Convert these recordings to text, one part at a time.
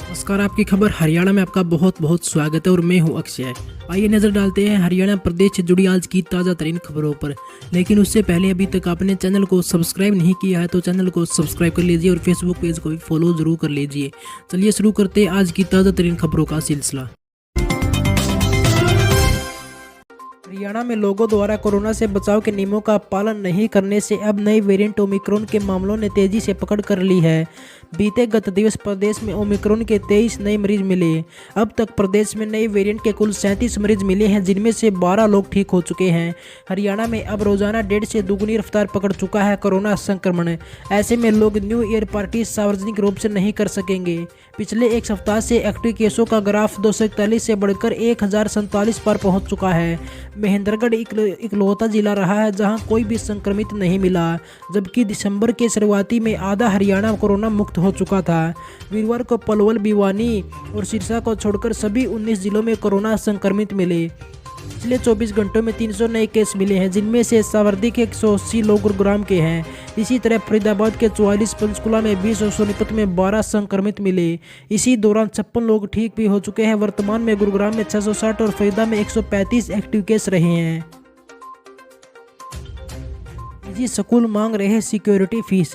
नमस्कार, आपकी खबर हरियाणा में आपका बहुत बहुत स्वागत है और मैं हूं अक्षय। आइए नजर डालते हैं हरियाणा प्रदेश से जुड़ी आज की ताज़ा तरीन खबरों पर। लेकिन उससे पहले अभी तक आपने चैनल को सब्सक्राइब नहीं किया है तो चैनल को सब्सक्राइब कर लीजिए और फेसबुक पेज को भी फॉलो जरूर कर लीजिए। चलिए शुरू करते हैं आज की ताज़ा तरीन खबरों का सिलसिला। हरियाणा में लोगों द्वारा कोरोना से बचाव के नियमों का पालन नहीं करने से अब नए वेरिएंट ओमिक्रॉन के मामलों ने तेजी से पकड़ कर ली है। बीते गत दिवस प्रदेश में ओमिक्रॉन के 23 नए मरीज मिले। अब तक प्रदेश में नए वेरिएंट के कुल 37 मरीज मिले हैं, जिनमें से 12 लोग ठीक हो चुके हैं। हरियाणा में अब रोजाना 1.5 से दुगनी रफ्तार पकड़ चुका है कोरोना संक्रमण। ऐसे में लोग न्यू ईयर पार्टी सार्वजनिक रूप से नहीं कर सकेंगे। पिछले एक सप्ताह से एक्टिव केसों का ग्राफ 241 से बढ़कर 1047 पर पहुंच चुका है। महेंद्रगढ़ इकलौता जिला रहा है जहां कोई भी संक्रमित नहीं मिला, जबकि दिसंबर के शुरुआती में आधा हरियाणा कोरोना मुक्त हो चुका था। वीरवार को पलवल, भिवानी और सिरसा को छोड़कर सभी 19 जिलों में कोरोना संक्रमित मिले। पिछले 24 घंटों में 300 नए केस मिले हैं, जिनमें से सावर्दी के 180 लोग गुरुग्राम के हैं। इसी तरह फरीदाबाद के 44, पंचकुला में 20 और सोनीपत में 12 संक्रमित मिले। इसी दौरान 56 लोग ठीक भी हो चुके हैं। वर्तमान में गुरुग्राम में 660 और फरीदा में 135 एक्टिव केस रहे हैं। निजी स्कूल मांग रहे security fees.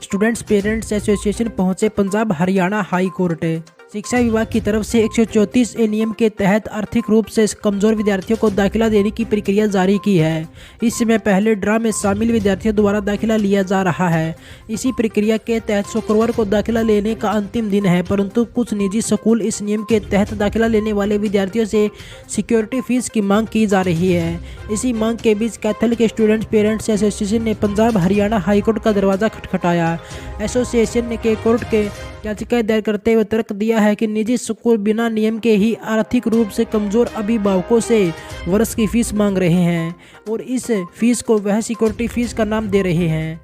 Students parents association पहुंचे पंजाब हरियाणा हाई कोर्ट। शिक्षा विभाग की तरफ से 134 नियम के तहत आर्थिक रूप से कमजोर विद्यार्थियों को दाखिला देने की प्रक्रिया जारी की है। इस समय पहले ड्रा में शामिल विद्यार्थियों द्वारा दाखिला लिया जा रहा है। इसी प्रक्रिया के तहत शुक्रवार को दाखिला लेने का अंतिम दिन है, परंतु कुछ निजी स्कूल इस नियम के तहत दाखिला लेने वाले विद्यार्थियों से सिक्योरिटी फीस की मांग की जा रही है। इसी मांग के बीच कैथलिक स्टूडेंट्स पेरेंट्स एसोसिएशन ने पंजाब हरियाणा हाईकोर्ट का दरवाजा खटखटाया। एसोसिएशन ने के कोर्ट के याचिका दायर करते हुए तर्क दिया है कि निजी स्कूल बिना नियम के ही आर्थिक रूप से कमजोर अभिभावकों से वर्ष की फीस मांग रहे हैं और इस फीस को वह सिक्योरिटी फीस का नाम दे रहे हैं।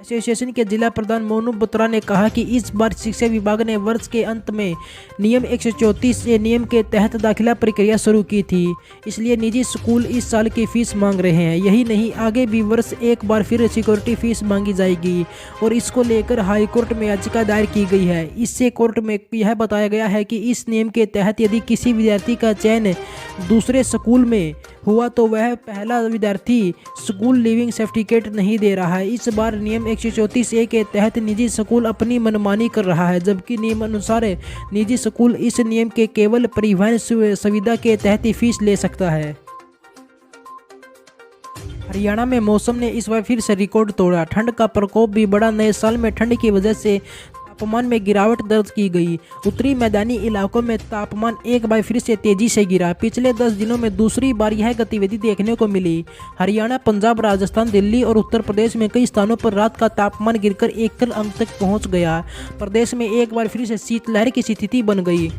एसोसिएशन के जिला प्रधान मोनू बत्रा ने कहा कि इस बार शिक्षा विभाग ने वर्ष के अंत में नियम 134 नियम के तहत दाखिला प्रक्रिया शुरू की थी, इसलिए निजी स्कूल इस साल की फीस मांग रहे हैं। यही नहीं, आगे भी वर्ष एक बार फिर सिक्योरिटी फीस मांगी जाएगी और इसको लेकर हाईकोर्ट में याचिका दायर की गई है। इससे कोर्ट में यह बताया गया है कि इस नियम के तहत यदि किसी विद्यार्थी का चयन दूसरे स्कूल में हुआ तो वह पहला विद्यार्थी स्कूल लिविंग सर्टिफिकेट नहीं दे रहा है। इस बार नियम 134A के तहत निजी स्कूल अपनी मनमानी कर रहा है, जबकि नियम अनुसार निजी स्कूल इस नियम के केवल परिवहन सुविधा के तहत ही फीस ले सकता है। हरियाणा में मौसम ने इस बार फिर से रिकॉर्ड तोड़ा। ठंड का प्रकोप भी बढ़ा। नए साल में ठंड की वजह से तापमान में गिरावट दर्ज की गई। उत्तरी मैदानी इलाकों में तापमान एक बार फिर से तेजी से गिरा। पिछले 10 दिनों में दूसरी बार यह गतिविधि देखने को मिली। हरियाणा, पंजाब, राजस्थान, दिल्ली और उत्तर प्रदेश में कई स्थानों पर रात का तापमान गिरकर एकल अंक तक पहुंच गया। प्रदेश में एक बार फिर से शीतलहर की स्थिति बन गई।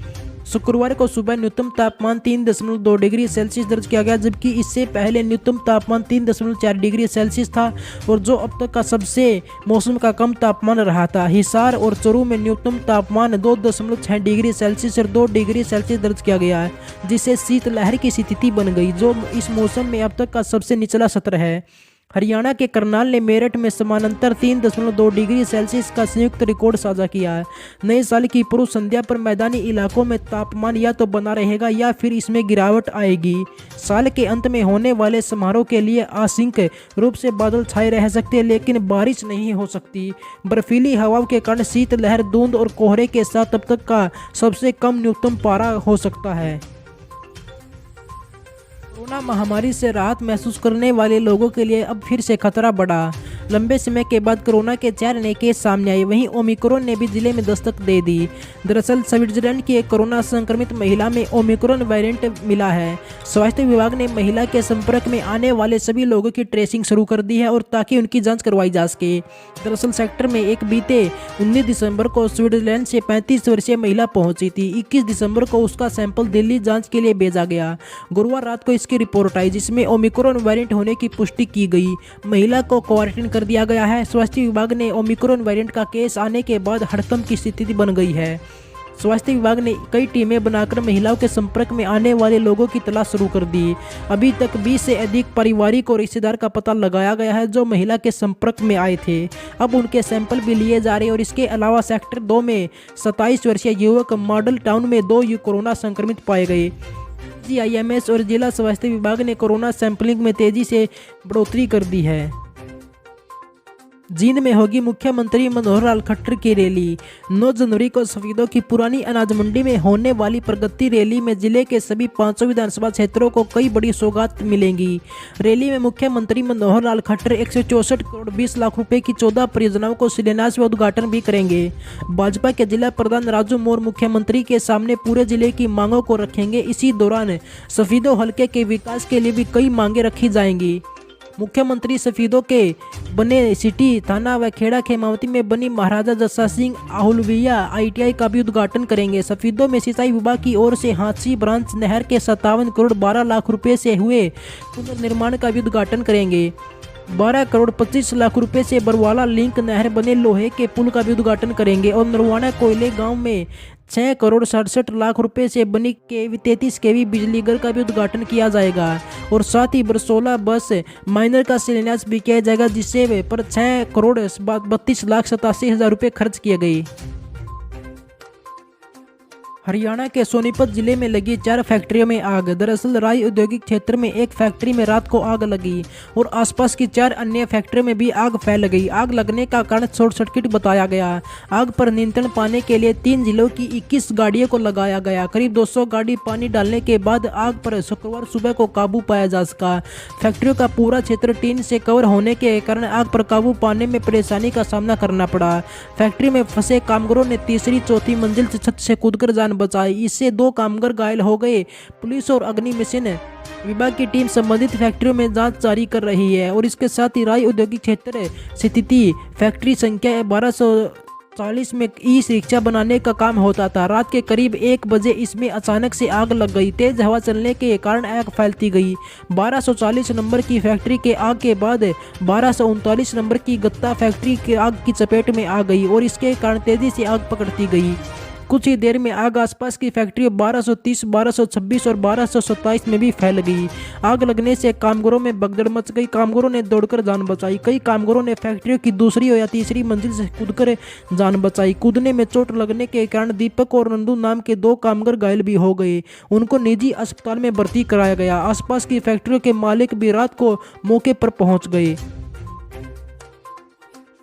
शुक्रवार को सुबह न्यूनतम तापमान 3.2 डिग्री सेल्सियस दर्ज किया गया, जबकि इससे पहले न्यूनतम तापमान 3.4 डिग्री सेल्सियस था और जो अब तक का सबसे मौसम का कम तापमान रहा था। हिसार और चूरू में न्यूनतम तापमान 2.6 डिग्री सेल्सियस और 2 डिग्री सेल्सियस दर्ज किया गया, जिससे शीतलहर की स्थिति बन गई, जो इस मौसम में अब तक का सबसे निचला स्तर है। हरियाणा के करनाल ने मेरठ में समानांतर 3.2 डिग्री सेल्सियस का संयुक्त रिकॉर्ड साझा किया है। नए साल की पूर्व संध्या पर मैदानी इलाकों में तापमान या तो बना रहेगा या फिर इसमें गिरावट आएगी। साल के अंत में होने वाले समारोह के लिए आंशिक रूप से बादल छाए रह सकते हैं, लेकिन बारिश नहीं हो सकती। बर्फीली हवाओं के कारण शीतलहर, धुंध और कोहरे के साथ अब तक का सबसे कम न्यूनतम पारा हो सकता है। कोरोना महामारी से राहत महसूस करने वाले लोगों के लिए अब फिर से खतरा बढ़ा। लंबे समय के बाद कोरोना के 4 नए केस सामने आए। वहीं ओमिक्रॉन ने भी जिले में दस्तक दे दी। दरअसल स्विट्जरलैंड की एक कोरोना संक्रमित महिला में ओमिक्रॉन वेरिएंट मिला है। स्वास्थ्य विभाग ने महिला के संपर्क में आने वाले सभी लोगों की ट्रेसिंग शुरू कर दी है और ताकि उनकी जांच करवाई जा सके। दरअसल सेक्टर में एक बीते 19 दिसंबर को स्विट्जरलैंड से 35 वर्षीय महिला पहुंची थी। 21 दिसंबर को उसका सैंपल दिल्ली जाँच के लिए भेजा गया। गुरुवार रात को इसकी रिपोर्ट आई, जिसमें ओमिक्रॉन वेरिएंट होने की पुष्टि की गई। महिला को क्वारंटीन कर दिया गया है। स्वास्थ्य विभाग ने ओमिक्रॉन वेरिएंट का केस आने के बाद हड़कंप की स्थिति बन गई है। स्वास्थ्य विभाग ने कई टीमें बनाकर महिलाओं के संपर्क में आने वाले लोगों की तलाश शुरू कर दी। अभी तक 20 से अधिक पारिवारिक और रिश्तेदार का पता लगाया गया है जो महिला के संपर्क में आए थे। अब उनके सैंपल भी लिए जा रहे हैं और इसके अलावा सेक्टर 2 में 27 वर्षीय युवक मॉडल टाउन में 2 कोरोना संक्रमित पाए गए। जीआईएमएस और जिला स्वास्थ्य विभाग ने कोरोना सैंपलिंग में तेजी से बढ़ोतरी कर दी है। जींद में होगी मुख्यमंत्री मनोहर लाल खट्टर की रैली। 9 जनवरी को सफीदों की पुरानी अनाज मंडी में होने वाली प्रगति रैली में जिले के सभी 500 विधानसभा क्षेत्रों को कई बड़ी सौगात मिलेंगी। रैली में मुख्यमंत्री मनोहर लाल खट्टर 164 करोड़ 20 लाख रुपए की 14 परियोजनाओं को शिलान्यास व उद्घाटन भी करेंगे। भाजपा के जिला प्रधान राजू मोर मुख्यमंत्री के सामने पूरे जिले की मांगों को रखेंगे। इसी दौरान सफीदों हलके के विकास के लिए भी कई मांगे रखी जाएंगी। मुख्यमंत्री सफीदों के बने सिटी थाना व खेड़ा खेमावती में बनी महाराजा जस्सा सिंह आहलुवालिया ITI का भी उद्घाटन करेंगे। सफीदों में सिंचाई विभाग की ओर से हांसी ब्रांच नहर के 57 करोड़ 12 लाख रुपए से हुए पुनर्निर्माण का भी उद्घाटन करेंगे। 12 करोड़ 25 लाख रुपए से बरवाला लिंक नहर बने लोहे के पुल का भी उद्घाटन करेंगे और नरवाना कोयले गांव में 6 करोड़ 67 लाख रुपए से बनी 33 kV बिजली घर का भी उद्घाटन किया जाएगा और साथ ही बरसोला बस माइनर का शिलान्यास भी किया जाएगा जिससे पर 6 करोड़ 32 लाख 87 हजार रुपये खर्च किए गए। हरियाणा के सोनीपत जिले में लगी 4 फैक्ट्रियों में आग। दरअसल राय औद्योगिक क्षेत्र में एक फैक्ट्री में रात को आग लगी और आसपास की 4 अन्य फैक्ट्रियों में भी आग फैल गई। आग लगने का कारण शॉर्ट सर्किट बताया गया। आग पर नियंत्रण पाने के लिए 3 जिलों की 21 गाड़ियों को लगाया गया। करीब 200 गाड़ी पानी डालने के बाद आग पर शुक्रवार सुबह को काबू पाया जा सका। फैक्ट्रियों का पूरा क्षेत्र टीन से कवर होने के कारण आग पर काबू पाने में परेशानी का सामना करना पड़ा। फैक्ट्री में फंसे कामगारों ने तीसरी चौथी मंजिल से छत से कूदकर जान बचाई। इससे 2 कामगार घायल हो गए। पुलिस और अग्निशमन विभाग की टीम संबंधित फैक्ट्रियों में जांच जारी कर रही है और इसके साथ ही राय औद्योगिक क्षेत्र स्थिति फैक्ट्री संख्या 1240 में ई-रिक्शा बनाने का काम होता था। रात के करीब 1 बजे इसमें अचानक से आग लग गई। तेज हवा चलने के कारण आग फैलती गई। 1240 नंबर की फैक्ट्री के आग के बाद 1239 नंबर की गत्ता फैक्ट्री के आग की चपेट में आ गई और इसके कारण तेजी से आग पकड़ती गई। कुछ ही देर में आग आसपास की फैक्ट्री 1230, 1226 और 1227 में भी फैल गई। आग लगने से कामगारों में भगदड़ मच गई। कामगारों ने दौड़कर जान बचाई। कई कामगारों ने फैक्ट्रियों की दूसरी या तीसरी मंजिल से कूदकर जान बचाई। कूदने में चोट लगने के कारण दीपक और नंदू नाम के 2 कामगार घायल भी हो गए। उनको निजी अस्पताल में भर्ती कराया गया। आसपास की फैक्ट्रियों के मालिक भी रात को मौके पर पहुंच गए।